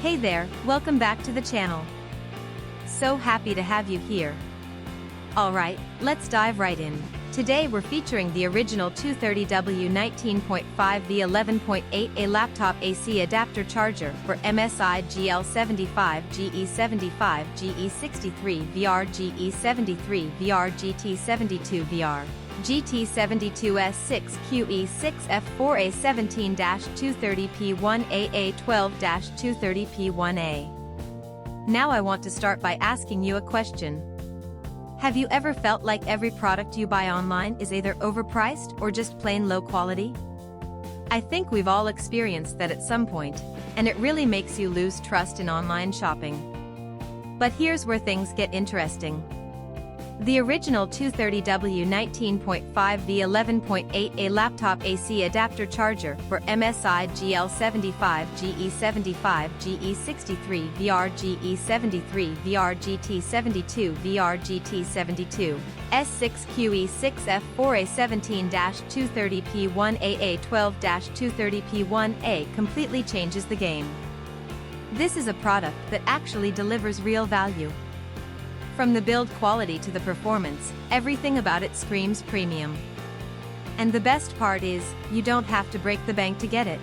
Hey there, welcome back to the channel. So happy to have you here. Alright, let's dive right in. Today we're featuring the original 230W 19.5V 11.8A laptop AC adapter charger for MSI GL75, GE75, GE63 VR, GE73 VR, GT72 VR, GT72S6QE6F4 A17-230P1A A12-230P1A. Now I want to start by asking you a question. Have you ever felt like every product you buy online is either overpriced or just plain low quality? I think we've all experienced that at some point, and it really makes you lose trust in online shopping. But here's where things get interesting. The original 230W 19.5V 11.8A laptop AC adapter charger for MSI GL75, GE75, GE63 VR, GE73 VR, GT72 VR, GT72 S6QE6F4 A17-230P1A A12-230P1A completely changes the game. This is a product that actually delivers real value. From the build quality to the performance, everything about it screams premium. And the best part is, you don't have to break the bank to get it.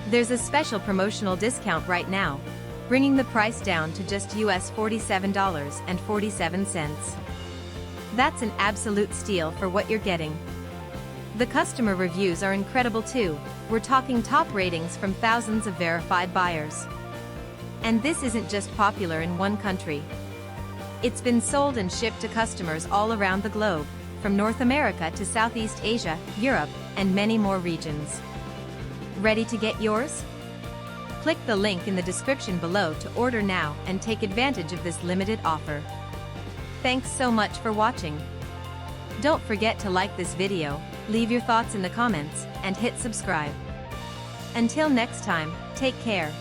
There's a special promotional discount right now, bringing the price down to just US $47.47. That's an absolute steal for what you're getting. The customer reviews are incredible too. We're talking top ratings from thousands of verified buyers. And this isn't just popular in one country. It's been sold and shipped to customers all around the globe, from North America to Southeast Asia, Europe, and many more regions. Ready to get yours? Click the link in the description below to order now and take advantage of this limited offer. Thanks so much for watching. Don't forget to like this video, leave your thoughts in the comments, and hit subscribe. Until next time, take care.